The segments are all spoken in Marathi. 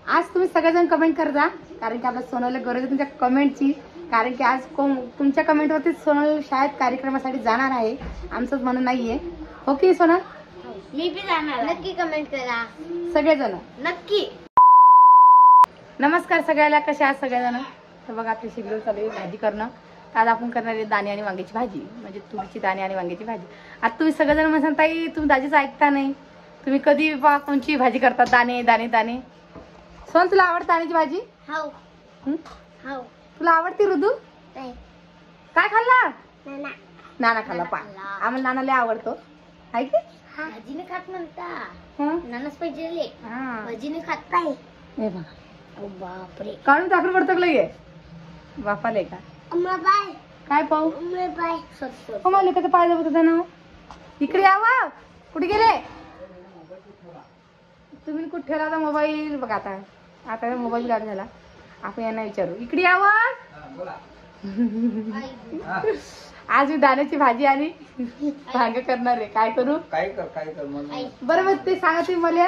आज तुम्ही सगळेजण कमेंट करता, कारण की आपल्या सोनलला गरज आहे तुमच्या कमेंटची. कारण की आज तुमच्या कमेंटवरती सोनल शाळेत कार्यक्रमासाठी जाणार आहे, आमचंच म्हणणं नाहीये. हो की सोनल? मी बी जाणार. नक्की कमेंट करा सगळेजण नक्की. नमस्कार सगळ्याला, कशा आहात सगळेजण? तर बघा आपली शेड्यूल चालू आहे भाजी करणं. आज आपण करणार आहे दाणे आणि वांग्याची भाजी, म्हणजे तुरीची दाणे आणि वांग्याची भाजी. आता तुम्ही सगळेजण म्हणता ताई तुम्ही दाजीचं ऐकता नाही, तुम्ही कधी बा कोणची भाजी करतात दाणे दाणे दाणे. सोन तुला आवडते दाण्याची भाजी? हो हो. तुला आवडते ऋतू? नाही. काय खाल्ला? नाना. नाना खाल्ला. पा आम्हाला नाना लय आवडतो. आहे की? भाजीने खात म्हणता. हं? नानाच पाहिजे. हा. भाजीने खात काय? हे बघा. ओ बापरे. काढून टाकून पडतो लगे. बापाले का? अम्मा बाय. काय पाहू? अम्मा बाय. सत्तर. हो मला कसं पाय दाबत होता ना. इकडे यावा. कुठे गेले तुम्ही? कुठे ठेवला होता मोबाईल? बघा आता आता मोबाईल गाड झाला. आपण यांना विचारू. इकडे यावा. आज मी दाण्याची भाजी आणि भांग करणार आहे. काय करू? काय कर बरोबर ते सांगा तुम्ही मला.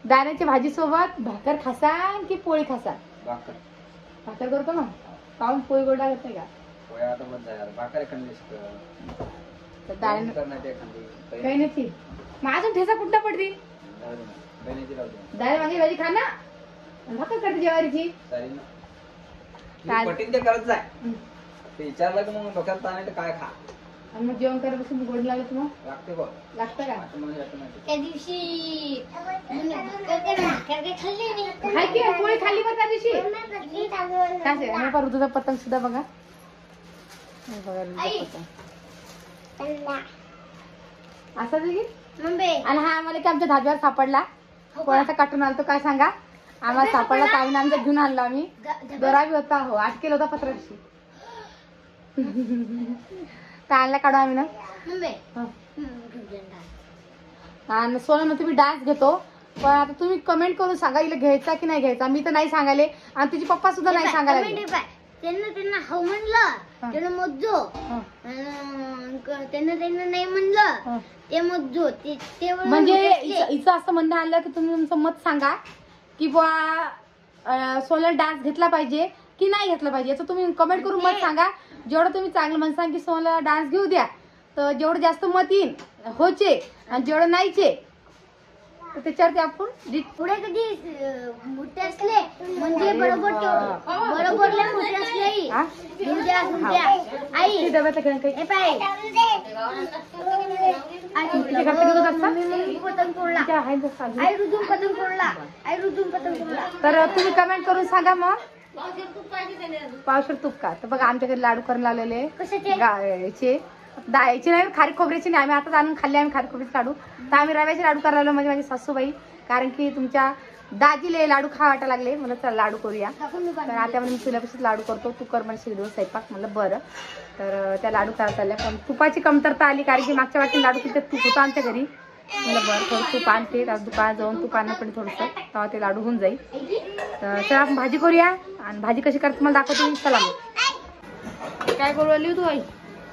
दाण्याची भाजी सोबत भाकर खासान की पोळी खासान? भाकर करतो ना. काऊन पोळी गोडा करते का? तर काही नाही. मग अजून ठेचा कुठला पडते? दाल वांगी भाजी खा ना. भाकर करते ज्वारीची. करत जाय ते विचारलं की मग डोक्यात ताण काय खा. आणि मग जेवण करायला बसून गोड लागत मग लागते बघ. लागतं का? त्या दिवशी खाल्ली हाय की पोळी खाल्ली बघ त्या दिवशी. काय बघा ऋतूचा पतंग सुद्धा बघा. असं की आणि हा आम्हाला की आमच्या धाब्यावर सापडला. कोणाचा काटून आला तो काय सांगा? आम्हाला सापडला. काही आमच्या घेऊन आणला आम्ही. दोरावी होता. हो 8 किलो होता पत्राची. आणला काढू आम्ही ना. आणि सोनल मग तुम्ही डान्स घेतो, पण आता तुम्ही कमेंट करून सांगा हिला घ्यायचा की नाही घ्यायचा. मी तर नाही सांगाले आणि तिची पप्पा सुद्धा नाही सांगायला. त्यांना हो म्हणलं त्यानं मोजो. त्यांना नाही म्हणलं ते मोजो. म्हणजे हिचं असं म्हणणं आलं की तुम्ही तुमचं मत सांगा की बुवा सोनल डान्स घेतला पाहिजे की नाही घेतला पाहिजे. याचं तुम्ही कमेंट करून मत सांगा. जेवढं तुम्ही चांगलं म्हणसान की सोनला डान्स घेऊ द्या, तर जेवढं जास्त मत येईल होचे आणि जेवढं नाहीचे तर त्याच्यावरती आपण पुढे कधी मोठे असले म्हणजे बरोबर मोठे असले आई डब्यातलं खेळ काही तर तुम्ही कमेंट करून सांगा. मग पावशेर तूप का? तर बघा आमच्याकडे लाडू करून आलेले याचे डाळीचे नाही, खारीक खोबऱ्याचे नाही. आम्ही आता आणून खाल्ले. आम्ही खारीक खोबऱ्याचे लाडू. तर आम्ही रव्याचे लाडू करायला म्हणजे माझी सासूबाई, कारण की तुमच्या दाजीले लाडू खा वाटा लागले. मला चला लाडू करूया. तर आता मी तुल्यापासून लाडू करतो, तू कर म्हणजे शिरडून स्वयंपाक. म्हणलं बरं. तर त्या लाडू करता आल्या, पण तुपाची कमतरता आली कारण की मागच्या वाटून लाडू किती तूप होतं आमच्या घरी. म्हणलं बरं थोडं तूप आणते, दुकानात जाऊन तूप आणणं पण थोडंसं, तेव्हा ते लाडू होऊन जाईल. तर चला आपण भाजी करूया आणि भाजी कशी करते तुम्हाला दाखवते. चला मग. काय करू आली तू आई?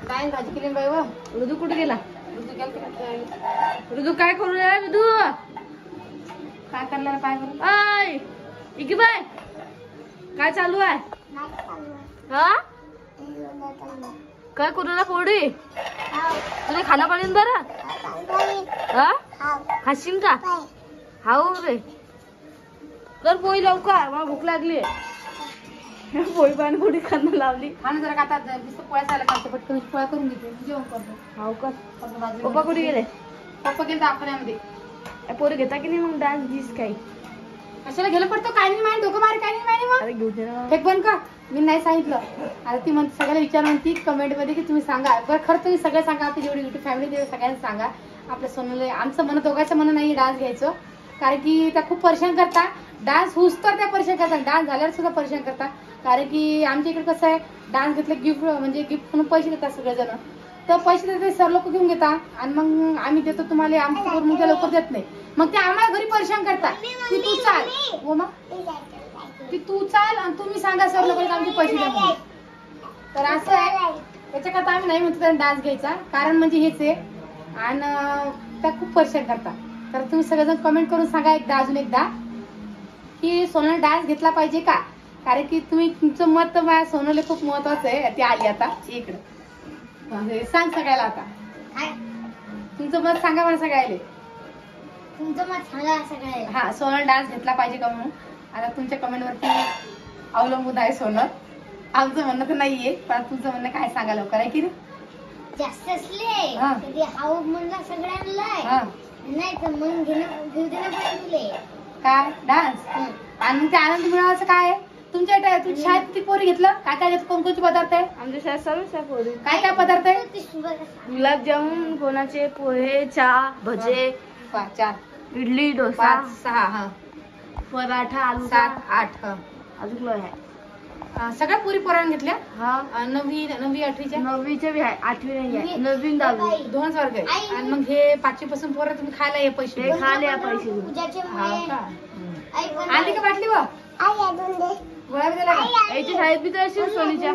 काय भाजी केली बाई? व ऋतू कुठे गेला? ऋतू काय करू ऋतू? काय करणार? काय करू? आय इकी बाय काय चालू आहे? हा काय करू ना पोडी? तुला खाना पाहिजे बरं? हा खाशील का? हाऊ रे तर पोळी लवकर, मला भूक लागली. पोळी पाणी पोळी खाणं लावली. खाणं जरा का आता पोळ्या झाल्या का पटकन पोळ्या करून घेते, जेवण करतो. हो का? पप्पा कुठे गेले? पप्पा गेले दाखवण्यामध्ये. पोरं घेता की नाही मग डान्स दिस काही? कशाला गेलं पडतो? काय नाही माहिती डोकं मारे काय नाही माहिती. मग घेऊ दे ना. फेक बंद का? मी नाही सांगितलं. आता ती म्हणते सगळ्याला विचार म्हणती कमेंट मध्ये की तुम्ही सांगा. बरं खरं तुम्ही सगळं सांगा. आपली जेवढी युट्यूब फॅमिली ते सगळ्यांना सांगा. आपल्या सोनूला आमचं म्हणत दोघांचं म्हणणं नाही डान्स घ्यायचं, कारण की त्या खूप परेशान करता. डान्स होऊस तर त्या परेशान करतात, डान्स झाल्यावर सुद्धा परेशान करतात. कारण की आमच्या इकडे कसं आहे, डान्स घेतलं गिफ्ट म्हणजे गिफ्ट म्हणून पैसे देतात सगळेजण. तर पैसे देते सर लोक घेऊन घेतात आणि मग आम्ही देतो तुम्हाला. आमच्या मुलगा लवकर देत नाही, मग ते आम्हाला घरी परेशान करतात की तू चाल हो मग की तू चाल आणि तुम्ही सांगा सर लोक आमचे पैसे द्या म्हणून. तर असं आहे. त्याच्याकरता आम्ही नाही म्हणतो डान्स घ्यायचा, कारण म्हणजे हेच आहे. आणि त्या खूप परेशान करतात. तर तुम्ही सगळेजण कमेंट करून सांगा एकदा, अजून एकदा की सोनल डान्स घेतला पाहिजे का? कारण की तुमचं मत माझ्या सोनूला खूप महत्वाचं आहे. ती आली आता इकडं. सांग सगळ्याला आता तुमचं मत सांगा मला सगळ्याले. तुमचं मत सांगा सगळे. हा सोनल डान्स घेतला पाहिजे का म्हणून. आता तुमच्या कमेंट वरती अवलंबून आहे सोनल. आमचं म्हणणं तर नाहीये पण तुमचं म्हणणं काय सांगा लवकर आहे की जास्त असले हा. कधी हाव म्हणला सगळ्यांना नाही तर मग घेऊ देणं पाहिजे. काय डान्स आणि ते आनंद मिळवायचं काय आहे? तुमच्या शाळेत किती पोरी घेतलं? काय काय घेतलं? कोणकोणते पदार्थ आहे आमच्या शाळेत सर्वच आहे पोरी. काय काय पदार्थ आहे? गुलाबजामुन, कोणाचे पोहे, चहा, भजे, 4 इडली, डोसा, 5 6 हा पराठा, आलू 7 8 अजून लय आहे. सगळ्या पुरी पोरांनी घेतल्या. हा 9वी 8वीच्या 9वीचे बी आहे, 8वी नाही आहे, 9वी 10वी 2 वर्ग आहे. आणि मग हे 5वी पासून पोरं तुम्ही खायला ये पैसे ते खाले या पैसे देऊन. पूजाचे हा का? आई पण आली का बाटली व गोळ्या बी दिल्या का? याची शाळेत बी तर असेल सोनीच्या.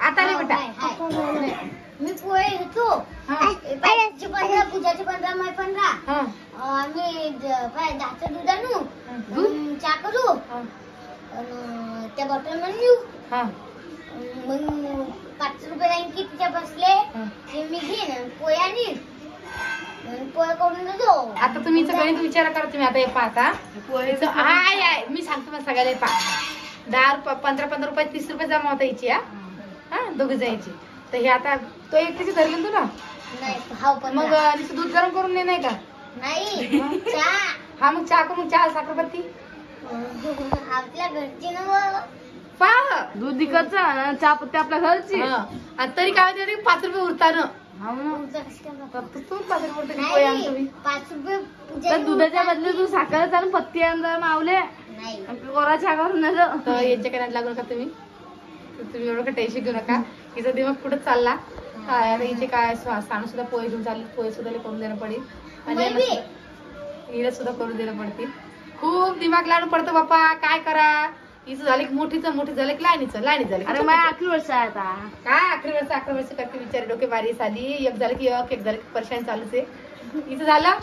आता नाही बेटा. हाय. मी पोहे घेतो. हा. पाचशे 15 पूजाचे 15 मै 15 हा. आम्ही 10चं दूध आणू दूध? चहा करू हा. आणि त्या बॉटल मध्ये नेऊ. हा. मग 5 रुपये राहील की तिच्या बसले हा. ते मी घेईन आणि पोहे आणीन आणि पोहे करून देतो. आता तुम्ही इथं गणित विचार करा तुम्ही आता हे पाहता पोहेचं हाय मी सांगतो मग सगळ्याला पा 10 रुपये 15 रुपये 30 रुपये जमा होता याची हा दोघी जायची. तर हे आता तो एकटीची धरली तुला नाही हाव पण मग नुसतं दूध गरम करून नाही का? नाही चहा हा मग चहा करून चहा साखरपत्ती आपल्या घरची ना पहा. दूध विकतचं आणि चहा पत्ती आपल्या घरची. आणि तरी काय होते 5 रुपये उरताना हा ना. तू 5 रुपये उरते पोहे आणतो मी. 5 रुपये तर दुधाच्या बदले तू साखर आणि पत्ती आणजा मावले नाही कोरा चहा करून नका. तर यांच्या कानात लागू नका तुम्ही. तर तुम्ही एवढं टेन्शन घेऊ नका. हिचा दिमाग पुढे चालला. काय आता हिचे काय सानू सुद्धा पोहे घेऊन चालले. पोहे सुद्धा करून देणं पडेल आणि हिला सुद्धा करून देणं पडतील. खूप दिमाग लावून पडतं बाप्पा. काय करा. हिचं झालं की मोठी झालं की लाईनीचं झालं. अरे माझ्या 11 वर्ष आहे आता. काय 11 वर्ष करते विचार डोके बारीस आली. एक झालं की एक झालं की परेशान चालूच आहे. हिचं झालं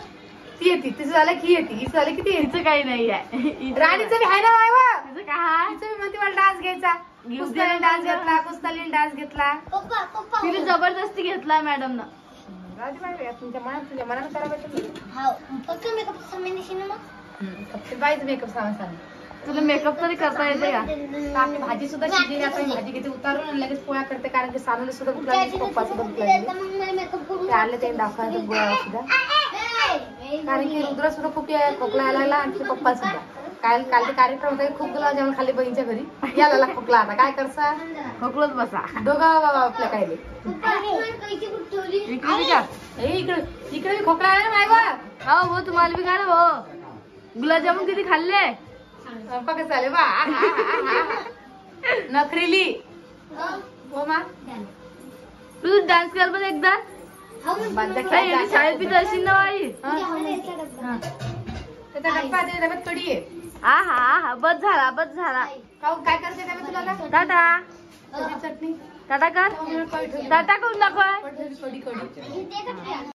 ती येते तिचं झालं की येते हिचं झालं की ती येते. तिचं काही नाही आहे. राणीचं बी आहे ना बाबा. तिचं काय तिचं बी म्हणते मला डान्स घ्यायचा. कुस्तालीन डान्स घेतला कुस्तालीन डान्स घेतला. पप्पा तिने जबरदस्ती घेतला मॅडम न. राजू बाई तुमच्या मनात करा पाहिजे. हाव फक्त मेकअप सामान ना फक्त बाईच मेकअप सामान सांग. तुला मेकअप तरी करता येते का? तर आपली भाजी सुद्धा शिजली. आपण भाजी घेते उतारून आणि लगेच पोळ्या करते. कारण की सानूला सुद्धा भूक लागली पप्पा सुद्धा भूक लागली. ते आले ते दाखवायचं गोळ्या सुद्धा. कारण की रुद्र सुद्धा खूप खोकला यायला लागला आणि तिचे पप्पा सुद्धा. काल ते कार्यक्रम होता खूप गुलाबजामुन खाल्ले बहिणीच्या घरी. याला खोकला आता काय करसा खोकलत बसा. दोघं बाबा आपल्या काय इकडे विचार. इकडे खोकला आला ना माय हो हो तुम्हाला बी काय ना हो. गुलाबजामुन किती खाल्ले? पक चाले बा नखरेली हो मा. तू डान्स कर बरं एकदा. शाळेत बी करशील ना बाई. त्याचा डब्बा दे डब्यात कडी आहे. हा हा हा बस झाला. काय करते डब्यात तुला टाटा चटणी टाटा कर. टाटा करून दाखवा. कडी